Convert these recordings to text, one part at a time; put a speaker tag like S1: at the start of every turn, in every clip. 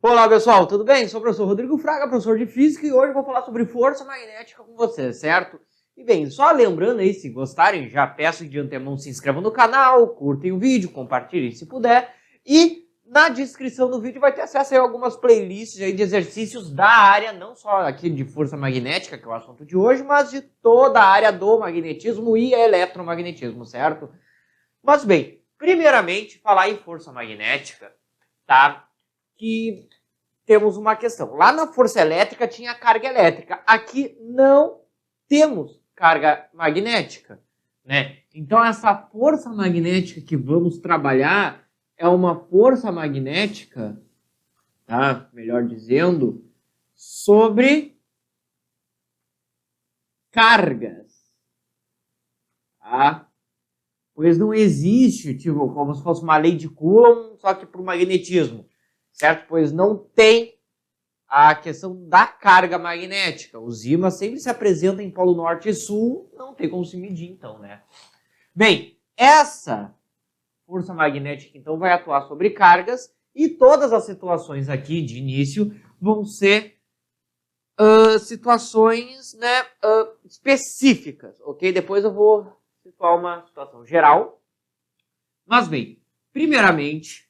S1: Olá pessoal, tudo bem? Sou o professor Rodrigo Fraga, professor de Física, e hoje eu vou falar sobre força magnética com vocês, certo? E bem, só lembrando aí, se gostarem, já peço de antemão se inscrevam no canal, curtem o vídeo, compartilhem se puder, e na descrição do vídeo vai ter acesso a algumas playlists aí de exercícios da área, não só aqui de força magnética, que é o assunto de hoje, mas de toda a área do magnetismo e eletromagnetismo, certo? Mas bem, primeiramente, falar em força magnética, tá? Que temos uma questão. Lá na força elétrica tinha carga elétrica. Aqui não temos carga magnética, né? Então essa força magnética que vamos trabalhar é uma força magnética, tá? Melhor dizendo, sobre cargas, tá? Pois não existe, tipo, como se fosse uma lei de Coulomb, só que para o magnetismo, certo? Pois não tem a questão da carga magnética. Os ímãs sempre se apresentam em polo norte e sul, não tem como se medir então, né? Bem, essa força magnética então vai atuar sobre cargas e todas as situações aqui de início vão ser situações, né, específicas, ok? Depois eu vou situar uma situação geral. Mas bem, primeiramente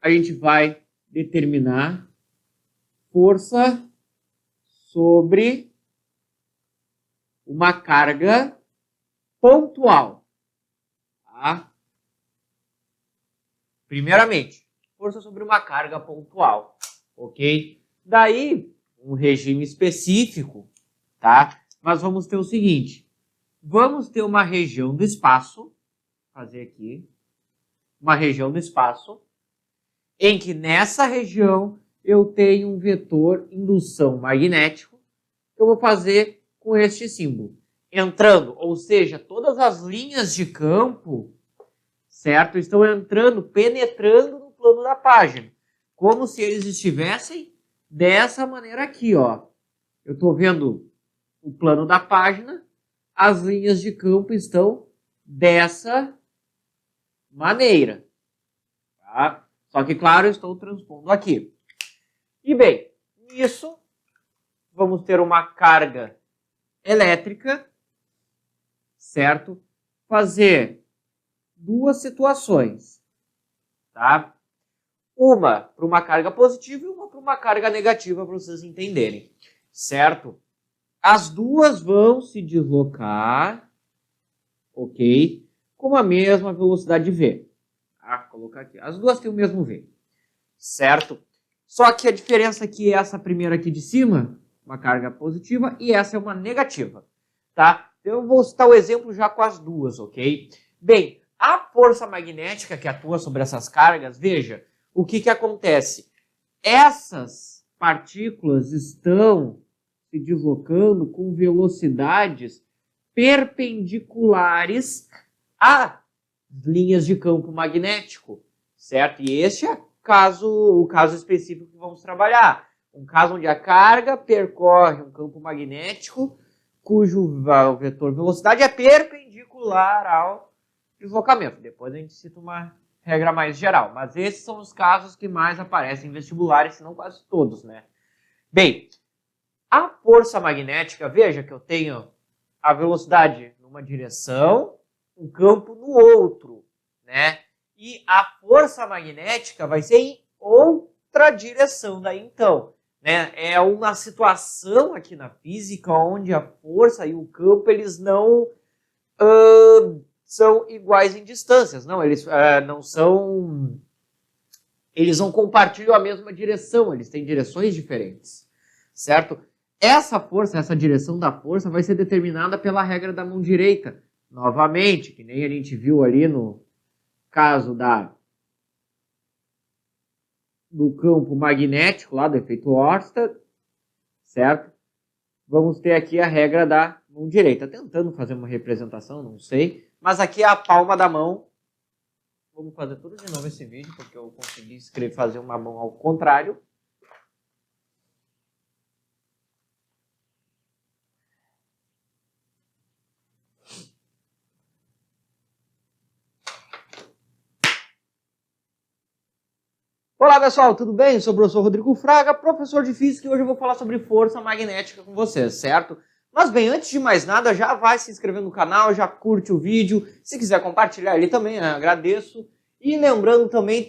S1: a gente vai determinar força sobre uma carga pontual. Tá? Primeiramente, força sobre uma carga pontual. Ok? Daí, um regime específico, tá? Mas vamos ter o seguinte. Vamos ter uma região do espaço, vou fazer aqui, uma região do espaço, em que nessa região eu tenho um vetor indução magnético que eu vou fazer com este símbolo. Entrando, ou seja, todas as linhas de campo, certo, estão entrando, penetrando no plano da página. Como se eles estivessem dessa maneira aqui, ó. Eu estou vendo o plano da página, as linhas de campo estão dessa maneira. Tá? Só que, claro, eu estou transpondo aqui. E bem, nisso vamos ter uma carga elétrica, certo? Fazer duas situações, tá? Uma para uma carga positiva e uma para uma carga negativa, para vocês entenderem, certo? As duas vão se deslocar, ok? Com a mesma velocidade v. Tá? Vou colocar aqui. As duas têm o mesmo v, certo? Só que a diferença aqui é essa primeira aqui de cima, uma carga positiva, e essa é uma negativa, tá? Eu vou citar o exemplo já com as duas, ok? Bem, a força magnética que atua sobre essas cargas, veja, o que que acontece? Essas partículas estão se deslocando com velocidades perpendiculares às linhas de campo magnético, certo? E este é o caso específico que vamos trabalhar. Um caso onde a carga percorre um campo magnético cujo vetor velocidade é perpendicular ao deslocamento. Depois a gente cita uma regra mais geral. Mas esses são os casos que mais aparecem em vestibulares, se não quase todos, né? Bem, a força magnética, veja que eu tenho a velocidade numa direção, um campo no outro, né? E a força magnética vai ser em outra direção daí então, né? É uma situação aqui na física onde a força e o campo eles não são iguais em distâncias, não, eles não são, eles não compartilham a mesma direção, eles têm direções diferentes, certo? Essa força, essa direção da força vai ser determinada pela regra da mão direita, novamente, que nem a gente viu ali no caso do campo magnético, lá do efeito Oersted, certo? Vamos ter aqui a regra da mão direita. Tentando fazer uma representação, não sei. Mas aqui é a palma da mão. Vamos fazer tudo de novo esse vídeo, porque eu consegui fazer uma mão ao contrário. Olá pessoal, tudo bem? Eu sou o professor Rodrigo Fraga, professor de Física, e hoje eu vou falar sobre força magnética com vocês, certo? Mas bem, antes de mais nada, já vai se inscrever no canal, já curte o vídeo, se quiser compartilhar ele também, eu agradeço. E lembrando também,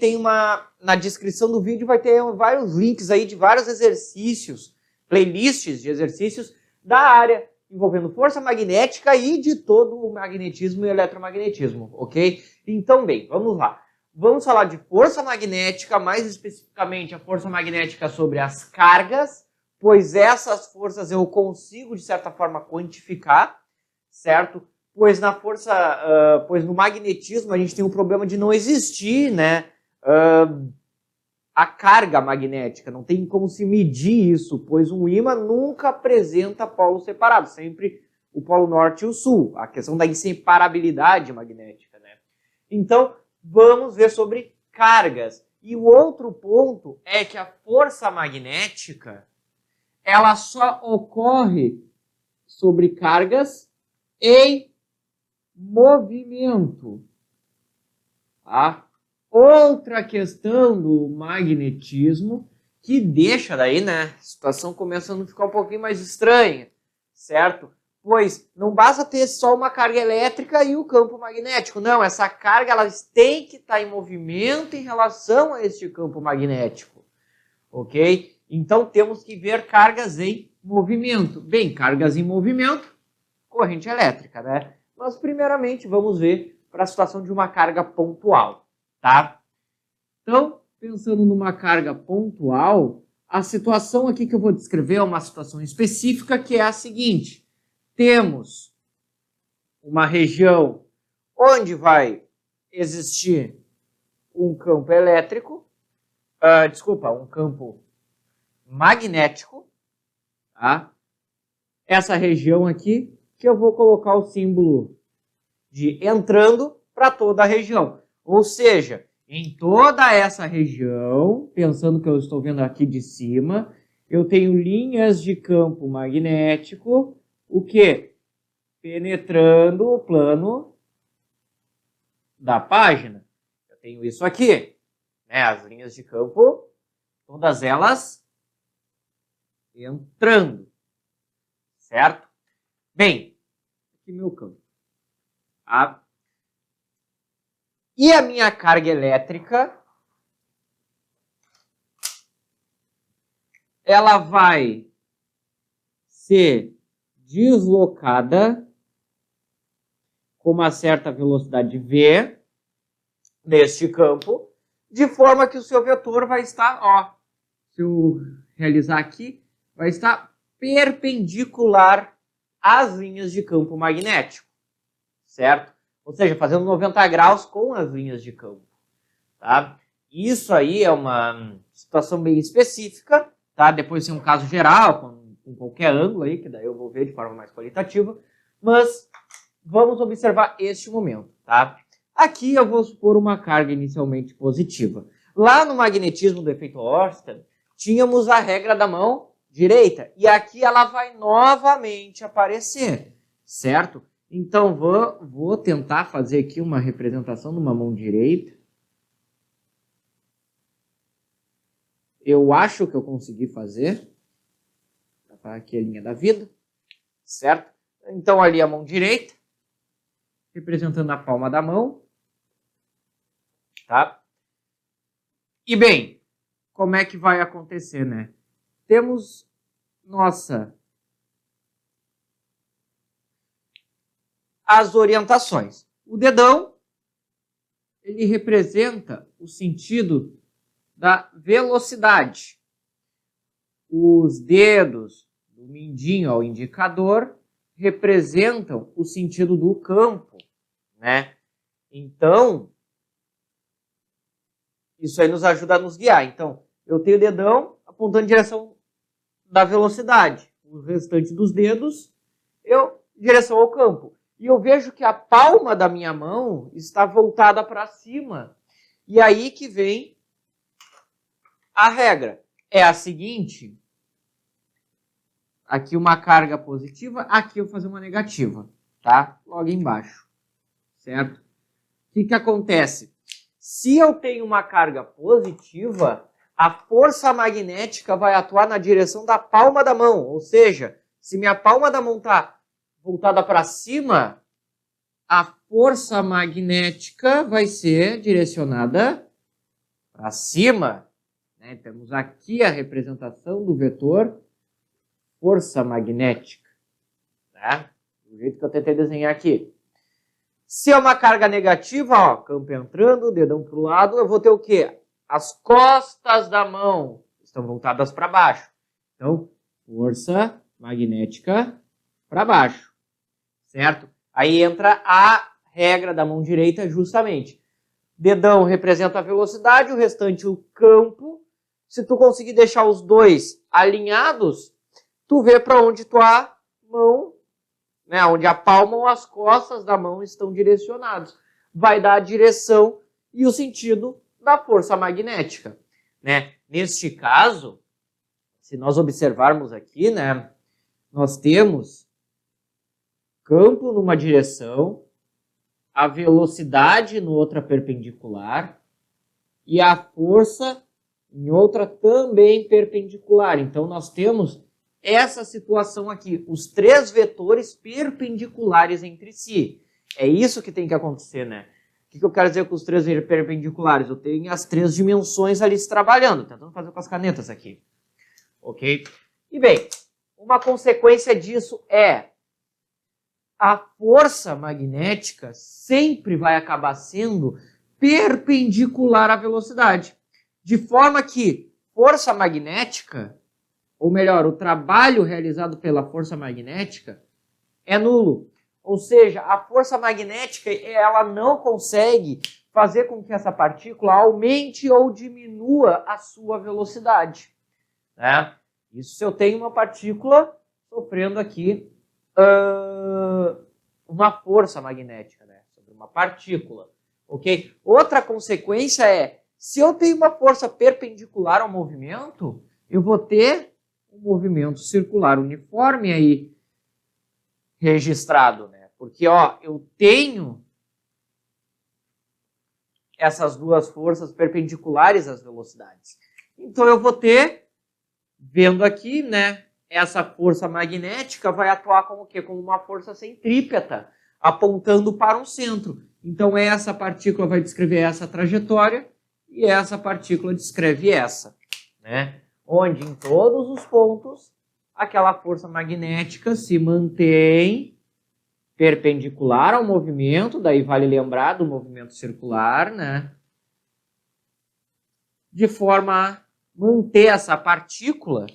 S1: na descrição do vídeo vai ter vários links aí de vários exercícios, playlists de exercícios da área envolvendo força magnética e de todo o magnetismo e eletromagnetismo, ok? Então bem, vamos lá. Vamos falar de força magnética, mais especificamente a força magnética sobre as cargas, pois essas forças eu consigo, de certa forma, quantificar, certo? Pois pois no magnetismo a gente tem o problema de não existir, né, a carga magnética, não tem como se medir isso, pois um ímã nunca apresenta polos separados, sempre o polo norte e o sul, a questão da inseparabilidade magnética, né? Então, vamos ver sobre cargas. E o outro ponto é que a força magnética, ela só ocorre sobre cargas em movimento. Tá? Outra questão do magnetismo que deixa daí, né, a situação começando a ficar um pouquinho mais estranha, certo? Pois não basta ter só uma carga elétrica e o campo magnético. Não, essa carga ela tem que estar em movimento em relação a este campo magnético. Ok? Então temos que ver cargas em movimento. Bem, cargas em movimento, corrente elétrica, né? Mas primeiramente vamos ver para a situação de uma carga pontual, tá? Então, pensando numa carga pontual, a situação aqui que eu vou descrever é uma situação específica que é a seguinte. Temos uma região onde vai existir um campo elétrico, um campo magnético, tá? Essa região aqui, que eu vou colocar o símbolo de entrando para toda a região. Ou seja, em toda essa região, pensando que eu estou vendo aqui de cima, eu tenho linhas de campo magnético, o que? Penetrando o plano da página. Eu tenho isso aqui, né? As linhas de campo, todas elas entrando, certo? Bem, aqui meu campo. Tá? E a minha carga elétrica, ela vai ser deslocada com uma certa velocidade v neste campo, de forma que o seu vetor vai estar, ó, se eu realizar aqui, vai estar perpendicular às linhas de campo magnético, certo? Ou seja, fazendo 90 graus com as linhas de campo, tá? Isso aí é uma situação bem específica, tá? Depois tem um caso geral, com qualquer ângulo aí, que daí eu vou ver de forma mais qualitativa, mas vamos observar este momento, tá? Aqui eu vou supor uma carga inicialmente positiva. Lá no magnetismo do efeito Ørsted, tínhamos a regra da mão direita, e aqui ela vai novamente aparecer, certo? Então vou tentar fazer aqui uma representação de uma mão direita. Eu acho que eu consegui fazer. Aqui a linha da vida, certo? Então ali a mão direita, representando a palma da mão, tá? E bem, como é que vai acontecer, né? Temos as orientações. O dedão, ele representa o sentido da velocidade. Os dedos do mindinho ao indicador representam o sentido do campo, né? Então, isso aí nos ajuda a nos guiar. Então, eu tenho o dedão apontando em direção da velocidade. O restante dos dedos, em direção ao campo. E eu vejo que a palma da minha mão está voltada para cima. E aí que vem a regra. É a seguinte. Aqui uma carga positiva, aqui eu vou fazer uma negativa, tá? Logo embaixo, certo? O que acontece? Se eu tenho uma carga positiva, a força magnética vai atuar na direção da palma da mão. Ou seja, se minha palma da mão está voltada para cima, a força magnética vai ser direcionada para cima. Né? Temos aqui a representação do vetor força magnética. Tá? Do jeito que eu tentei desenhar aqui. Se é uma carga negativa, ó, campo entrando, dedão para o lado, eu vou ter o quê? As costas da mão estão voltadas para baixo. Então, força magnética para baixo. Certo? Aí entra a regra da mão direita justamente. Dedão representa a velocidade, o restante o campo. Se tu conseguir deixar os dois alinhados, tu vê para onde tua mão, né, onde a palma ou as costas da mão estão direcionados. Vai dar a direção e o sentido da força magnética. Né? Neste caso, se nós observarmos aqui, né, nós temos campo numa direção, a velocidade no outra perpendicular e a força em outra também perpendicular. Então, nós temos essa situação aqui, os três vetores perpendiculares entre si. É isso que tem que acontecer, né? O que eu quero dizer com os três perpendiculares? Eu tenho as três dimensões ali se trabalhando, tentando fazer com as canetas aqui. Ok? E bem, uma consequência disso é a força magnética sempre vai acabar sendo perpendicular à velocidade. De forma que força magnética, ou melhor, o trabalho realizado pela força magnética é nulo. Ou seja, a força magnética ela não consegue fazer com que essa partícula aumente ou diminua a sua velocidade. Né? Isso se eu tenho uma partícula sofrendo aqui uma força magnética, né? Sobre uma partícula. Okay? Outra consequência é, se eu tenho uma força perpendicular ao movimento, eu vou ter um movimento circular uniforme aí registrado, né? Porque, ó, eu tenho essas duas forças perpendiculares às velocidades. Então, eu vou ter, vendo aqui, né, essa força magnética vai atuar como o quê? Como uma força centrípeta, apontando para um centro. Então, essa partícula vai descrever essa trajetória e essa partícula descreve essa, né? Onde em todos os pontos aquela força magnética se mantém perpendicular ao movimento, daí vale lembrar do movimento circular, né? De forma a manter essa partícula,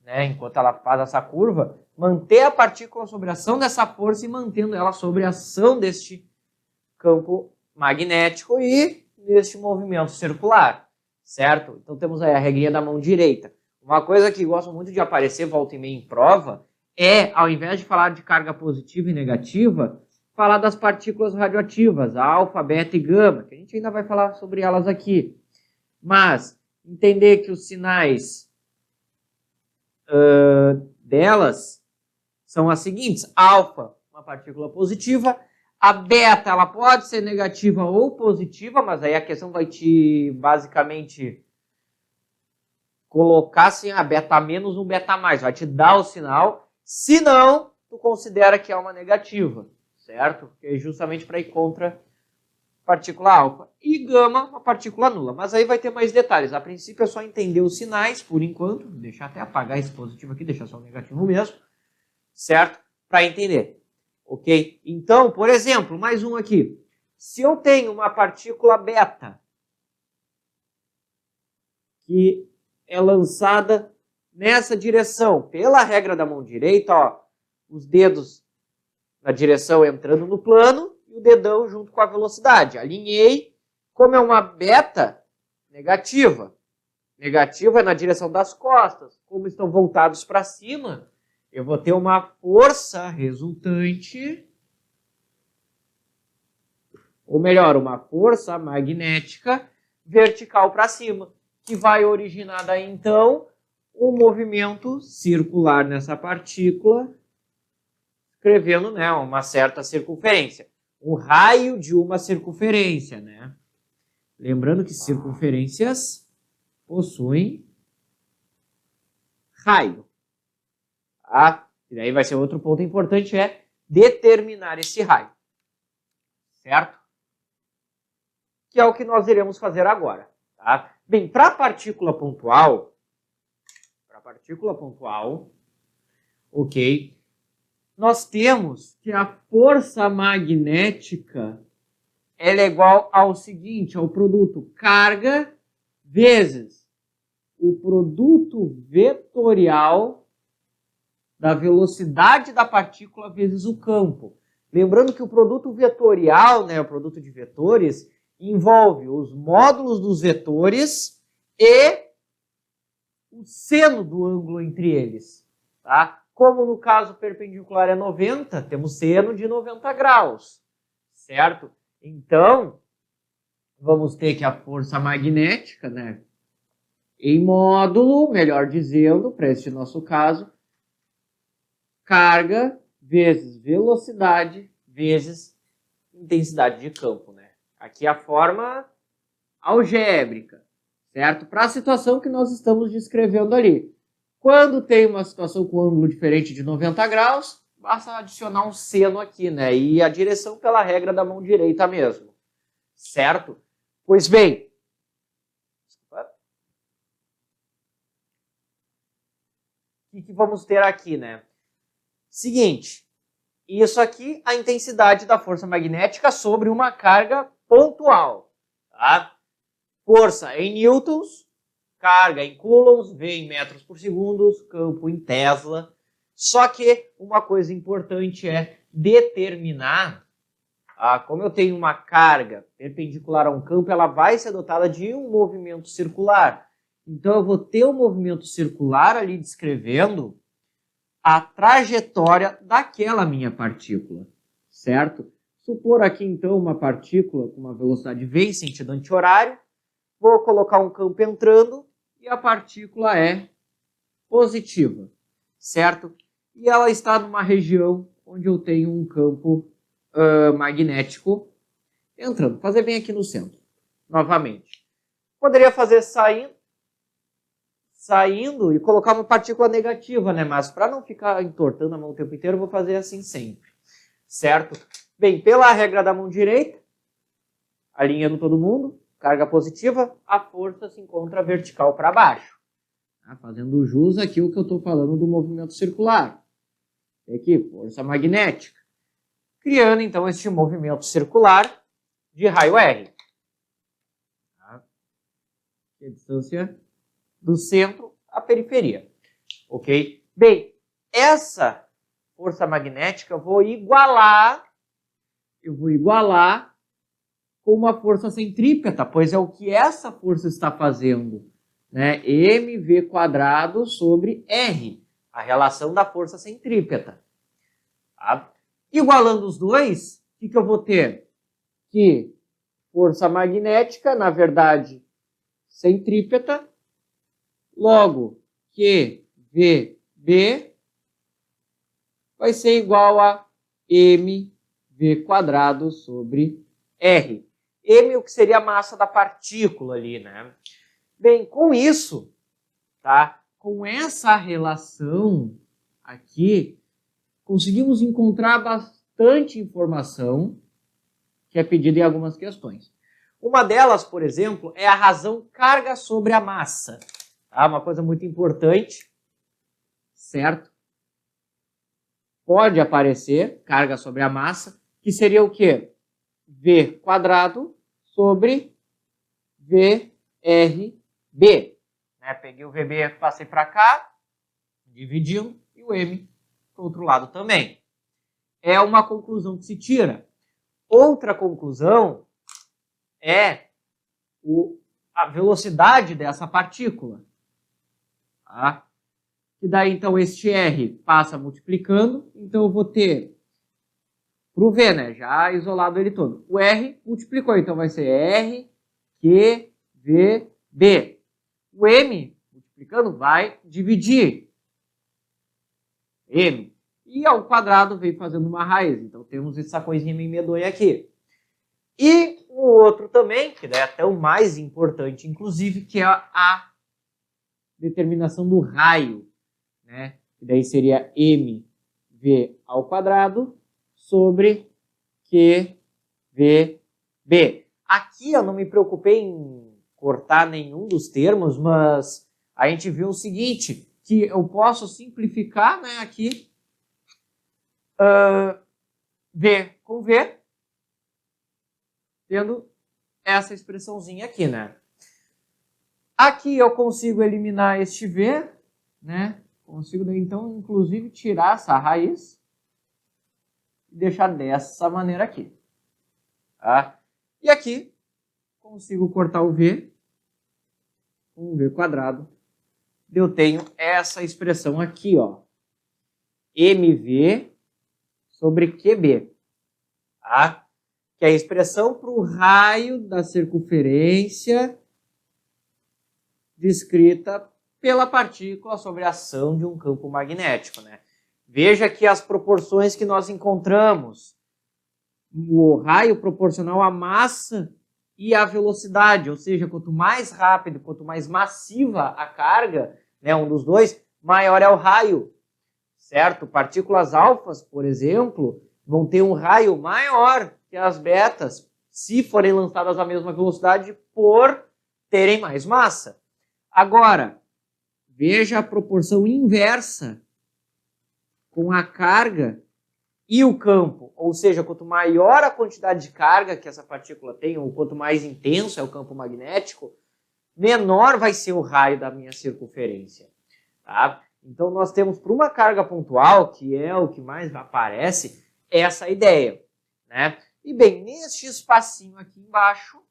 S1: né, enquanto ela faz essa curva, manter a partícula sob a ação dessa força e mantendo ela sob a ação deste campo magnético e neste movimento circular, certo? Então temos aí a regrinha da mão direita. Uma coisa que gosto muito de aparecer volta e meia em prova é, ao invés de falar de carga positiva e negativa, falar das partículas radioativas, alfa, beta e gama, que a gente ainda vai falar sobre elas aqui. Mas entender que os sinais delas são as seguintes. Alfa, uma partícula positiva. A beta, ela pode ser negativa ou positiva, mas aí a questão vai te, basicamente, colocar assim, a beta menos um beta mais. Vai te dar o sinal. Se não, tu considera que é uma negativa, certo? Que é justamente para ir contra a partícula alfa. E gama, uma partícula nula. Mas aí vai ter mais detalhes. A princípio é só entender os sinais, por enquanto. Deixar até apagar esse positivo aqui, deixar só o negativo mesmo. Certo? Para entender. Ok? Então, por exemplo, mais um aqui. Se eu tenho uma partícula beta que é lançada nessa direção, pela regra da mão direita, ó, os dedos na direção entrando no plano e o dedão junto com a velocidade. Alinhei, como é uma beta negativa. Negativa é na direção das costas. Como estão voltados para cima, eu vou ter uma força resultante, ou melhor, uma força magnética vertical para cima, que vai originar daí então um movimento circular nessa partícula, escrevendo, né, uma certa circunferência. Um raio de uma circunferência, né? Lembrando que circunferências possuem raio. Tá? E daí vai ser outro ponto importante, é determinar esse raio. Certo? Que é o que nós iremos fazer agora. Tá? Bem, para a partícula pontual, ok, nós temos que a força magnética ela é igual ao seguinte, ao produto carga vezes o produto vetorial da velocidade da partícula vezes o campo. Lembrando que o produto vetorial, né, o produto de vetores, envolve os módulos dos vetores e o seno do ângulo entre eles. Tá? Como no caso perpendicular é 90, temos seno de 90 graus. Certo? Então, vamos ter que a força magnética, né, em módulo, melhor dizendo, para este nosso caso, carga vezes velocidade vezes intensidade de campo. Né? Aqui a forma algébrica, certo? Para a situação que nós estamos descrevendo ali. Quando tem uma situação com ângulo diferente de 90 graus, basta adicionar um seno aqui, né? E a direção pela regra da mão direita mesmo. Certo? Pois bem. O que vamos ter aqui, né? Seguinte. Isso aqui, a intensidade da força magnética sobre uma carga pontual. Tá? Força em newtons, carga em coulombs, V em metros por segundo, campo em Tesla. Só que uma coisa importante é determinar, como eu tenho uma carga perpendicular a um campo, ela vai ser dotada de um movimento circular. Então eu vou ter um movimento circular ali descrevendo a trajetória daquela minha partícula, certo? Supor aqui então uma partícula com uma velocidade v em sentido anti-horário, vou colocar um campo entrando e a partícula é positiva, certo? E ela está numa região onde eu tenho um campo magnético entrando. Vou fazer bem aqui no centro, novamente. Poderia fazer saindo e colocar uma partícula negativa, né? Mas para não ficar entortando a mão o tempo inteiro, eu vou fazer assim sempre, certo? Bem, pela regra da mão direita, alinhando todo mundo, carga positiva, a força se encontra vertical para baixo. Tá? Fazendo jus aqui o que eu estou falando do movimento circular. Aqui, força magnética. Criando, então, este movimento circular de raio R. Tá? Aqui a distância do centro à periferia. Ok? Bem, essa força magnética eu vou igualar com uma força centrípeta, pois é o que essa força está fazendo. Né? mv² sobre R. A relação da força centrípeta. Tá? Igualando os dois, o que eu vou ter? Que força magnética, na verdade, centrípeta, logo que VB vai ser igual a mv² sobre R. M, o que seria a massa da partícula ali, né? Bem, com isso, tá? Com essa relação aqui, conseguimos encontrar bastante informação que é pedida em algumas questões. Uma delas, por exemplo, é a razão carga sobre a massa. Tá? Uma coisa muito importante, certo? Pode aparecer carga sobre a massa, que seria o quê? V² sobre VRB. Né? Peguei o VB, passei para cá, dividindo, e o M para o outro lado também. É uma conclusão que se tira. Outra conclusão é a velocidade dessa partícula. Tá? E daí, então, este R passa multiplicando, então eu vou ter, para o V, né, já isolado ele todo, o R multiplicou, então vai ser R, Q, V, B. O M, multiplicando, vai dividir M. E ao quadrado veio fazendo uma raiz. Então temos essa coisinha meio medonha aqui. E um outro também, que daí é até o mais importante, inclusive, que é a determinação do raio, né? Que daí seria mv ao quadrado sobre qvb. Aqui eu não me preocupei em cortar nenhum dos termos, mas a gente viu o seguinte, que eu posso simplificar, né, aqui v com v, tendo essa expressãozinha aqui, né? Aqui eu consigo eliminar este v, né? Consigo, então, inclusive, tirar essa raiz e deixar dessa maneira aqui. Tá? E aqui, consigo cortar o v com v quadrado. Eu tenho essa expressão aqui, ó. mv sobre qb. Tá? Que é a expressão para o raio da circunferência descrita pela partícula sobre a ação de um campo magnético, né? Veja aqui as proporções que nós encontramos. O raio proporcional à massa e à velocidade, ou seja, quanto mais rápido, quanto mais massiva a carga, né, um dos dois, maior é o raio, certo? Partículas alfas, por exemplo, vão ter um raio maior que as betas, se forem lançadas à mesma velocidade, por terem mais massa. Agora, veja a proporção inversa com a carga e o campo. Ou seja, quanto maior a quantidade de carga que essa partícula tem, ou quanto mais intenso é o campo magnético, menor vai ser o raio da minha circunferência. Tá? Então, nós temos para uma carga pontual, que é o que mais aparece, essa ideia. Né? E bem, neste espacinho aqui embaixo,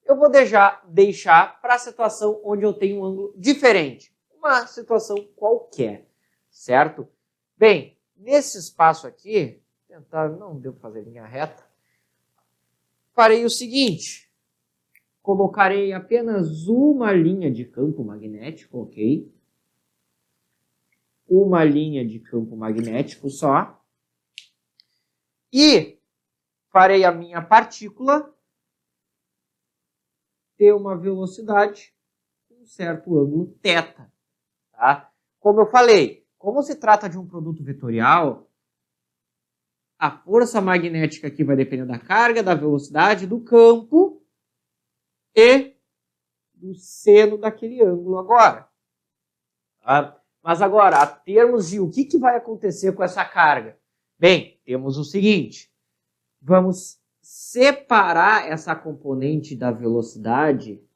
S1: eu vou deixar para a situação onde eu tenho um ângulo diferente. Uma situação qualquer, certo? Bem, nesse espaço aqui, tentar, não deu para fazer linha reta, farei o seguinte, colocarei apenas uma linha de campo magnético, ok? Uma linha de campo magnético só. E farei a minha partícula ter uma velocidade com um certo ângulo θ. Tá? Como eu falei, como se trata de um produto vetorial, a força magnética aqui vai depender da carga, da velocidade, do campo e do seno daquele ângulo agora. Tá? Mas agora, a termos de o que vai acontecer com essa carga? Bem, temos o seguinte, vamos separar essa componente da velocidade,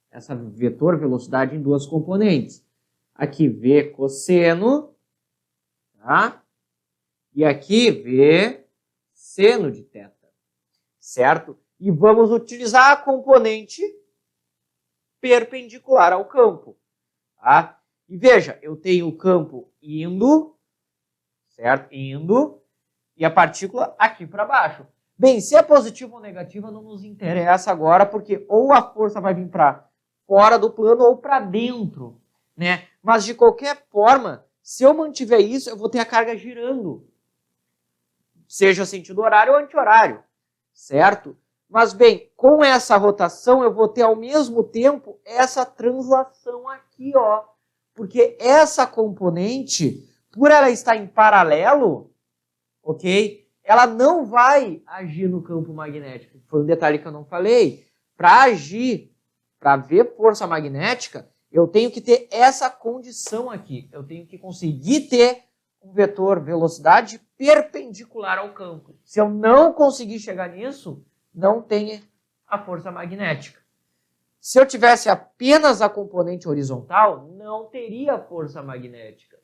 S1: essa vetor velocidade em duas componentes. Aqui V cosseno, tá? E aqui V seno de θ, certo? E vamos utilizar a componente perpendicular ao campo, tá? E veja, eu tenho o campo indo, certo? Indo, e a partícula aqui para baixo. Bem, se é positiva ou negativa não nos interessa agora, porque ou a força vai vir para fora do plano ou para dentro, né? Mas de qualquer forma, se eu mantiver isso, eu vou ter a carga girando, seja sentido horário ou anti-horário, certo? Mas bem, com essa rotação eu vou ter ao mesmo tempo essa translação aqui, ó, porque essa componente, por ela estar em paralelo, ok? Ela não vai agir no campo magnético. Foi um detalhe que eu não falei. Para agir, para ver força magnética, eu tenho que ter essa condição aqui. Eu tenho que conseguir ter um vetor velocidade perpendicular ao campo. Se eu não conseguir chegar nisso, não tem a força magnética. Se eu tivesse apenas a componente horizontal, não teria força magnética,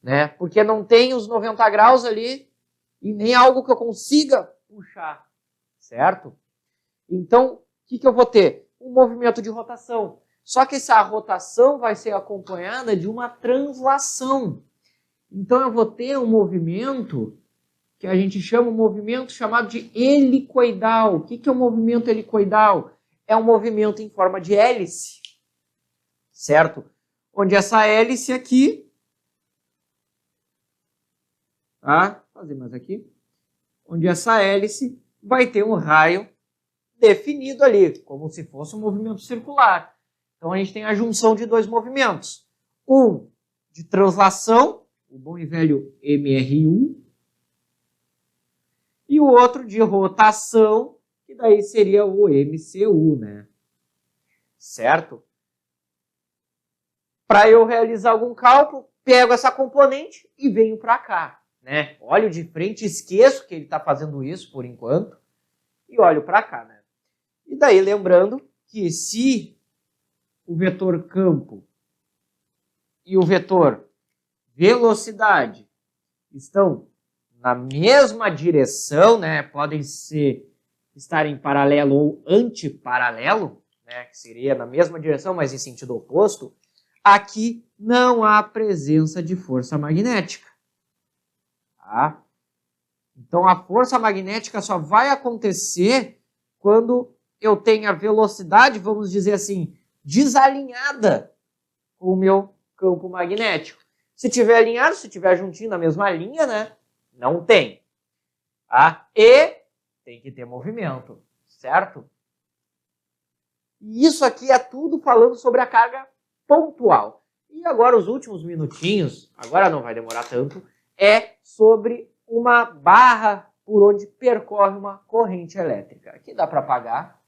S1: né? Porque não tem os 90 graus ali e nem algo que eu consiga puxar, certo? Então, o que eu vou ter? Um movimento de rotação. Só que essa rotação vai ser acompanhada de uma translação. Então, eu vou ter um movimento que a gente chama um movimento chamado de helicoidal. O que é um movimento helicoidal? É um movimento em forma de hélice, certo? Onde essa hélice aqui, tá? Vou fazer mais aqui. Onde essa hélice vai ter um raio definido ali, como se fosse um movimento circular. Então a gente tem a junção de dois movimentos. Um de translação, o bom e velho MRU, e o outro de rotação, que daí seria o MCU, né? Certo? Para eu realizar algum cálculo, pego essa componente e venho para cá, né? Olho de frente, esqueço que ele está fazendo isso por enquanto e olho para cá, né? E daí lembrando que se o vetor campo e o vetor velocidade estão na mesma direção, né? Podem estar em paralelo ou antiparalelo, né? Que seria na mesma direção, mas em sentido oposto. Aqui não há presença de força magnética. Tá? Então a força magnética só vai acontecer quando eu tenho a velocidade, vamos dizer assim, desalinhada com o meu campo magnético. Se tiver alinhado, se tiver juntinho na mesma linha, né? Não tem. Tá? E tem que ter movimento, certo? E isso aqui é tudo falando sobre a carga pontual. E agora os últimos minutinhos, agora não vai demorar tanto, é sobre uma barra por onde percorre uma corrente elétrica. Aqui dá para apagar,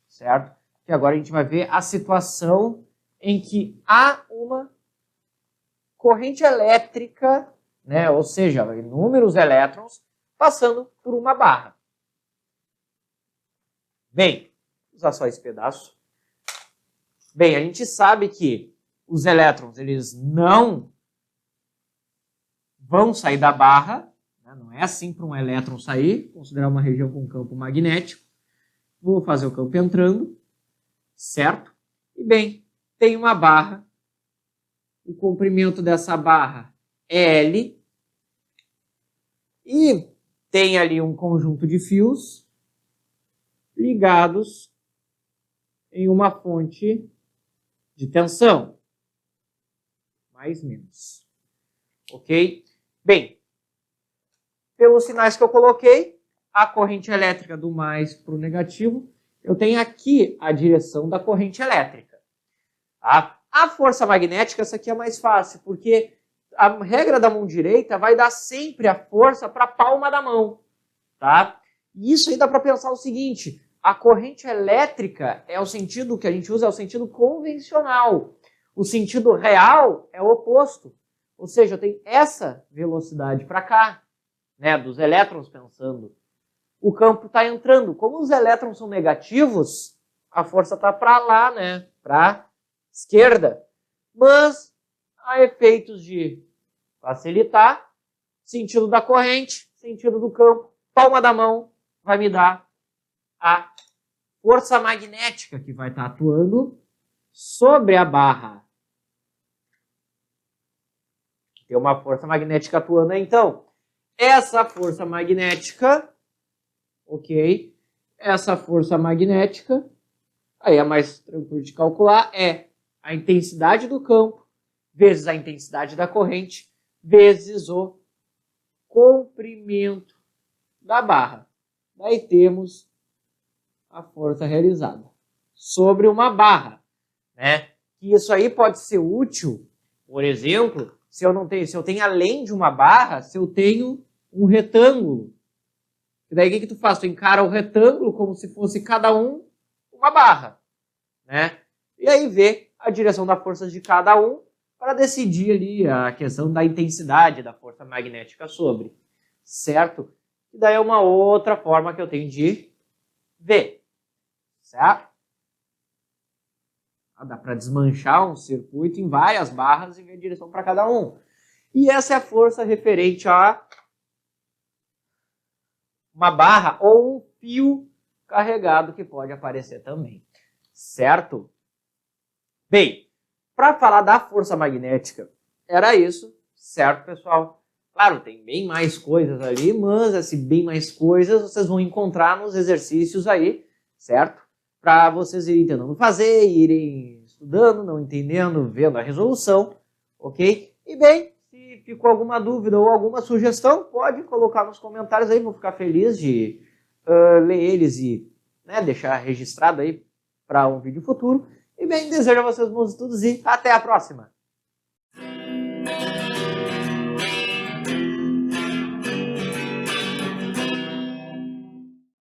S1: certo? E agora a gente vai ver a situação em que há uma corrente elétrica, né? Ou seja, inúmeros elétrons passando por uma barra. Bem, vou usar só esse pedaço. Bem, a gente sabe que os elétrons eles não vão sair da barra, né? Não é assim para um elétron sair, considerar uma região com campo magnético. Vou fazer o campo entrando, certo? E bem, tem uma barra, o comprimento dessa barra é L, e tem ali um conjunto de fios ligados em uma fonte de tensão, mais menos. Ok? Bem, pelos sinais que eu coloquei, a corrente elétrica do mais para o negativo, eu tenho aqui a direção da corrente elétrica. Tá? A força magnética, essa aqui é mais fácil, porque a regra da mão direita vai dar sempre a força para a palma da mão. Tá? E isso aí dá para pensar o seguinte, a corrente elétrica é o sentido que a gente usa, é o sentido convencional. O sentido real é o oposto. Ou seja, eu tenho essa velocidade para cá, né, dos elétrons pensando. O campo está entrando. Como os elétrons são negativos, a força está para lá, né, para esquerda. Mas, a efeitos de facilitar, sentido da corrente, sentido do campo, palma da mão, vai me dar a força magnética que vai estar atuando sobre a barra. Tem uma força magnética atuando aí, então. Essa força magnética, ok? Essa força magnética, aí é mais tranquilo de calcular, é a intensidade do campo vezes a intensidade da corrente vezes o comprimento da barra. Daí temos a força realizada sobre uma barra, né? E isso aí pode ser útil, por exemplo, se eu tenho além de uma barra, se eu tenho um retângulo. E daí o que tu faz? Tu encara o retângulo como se fosse cada um uma barra, né? E aí vê a direção da força de cada um para decidir ali a questão da intensidade da força magnética sobre, certo? E daí é uma outra forma que eu tenho de ver, certo? Dá para desmanchar um circuito em várias barras e ver a direção para cada um. E essa é a força referente a uma barra ou um fio carregado que pode aparecer também, certo? Bem, para falar da força magnética, era isso, certo, pessoal? Claro, tem bem mais coisas ali, mas esse bem mais coisas vocês vão encontrar nos exercícios aí, certo? Para vocês irem tentando fazer, irem estudando, não entendendo, vendo a resolução, ok? E bem, se ficou alguma dúvida ou alguma sugestão, pode colocar nos comentários aí, vou ficar feliz de ler eles e né, deixar registrado aí para um vídeo futuro. E bem, desejo a vocês bons estudos e até a próxima!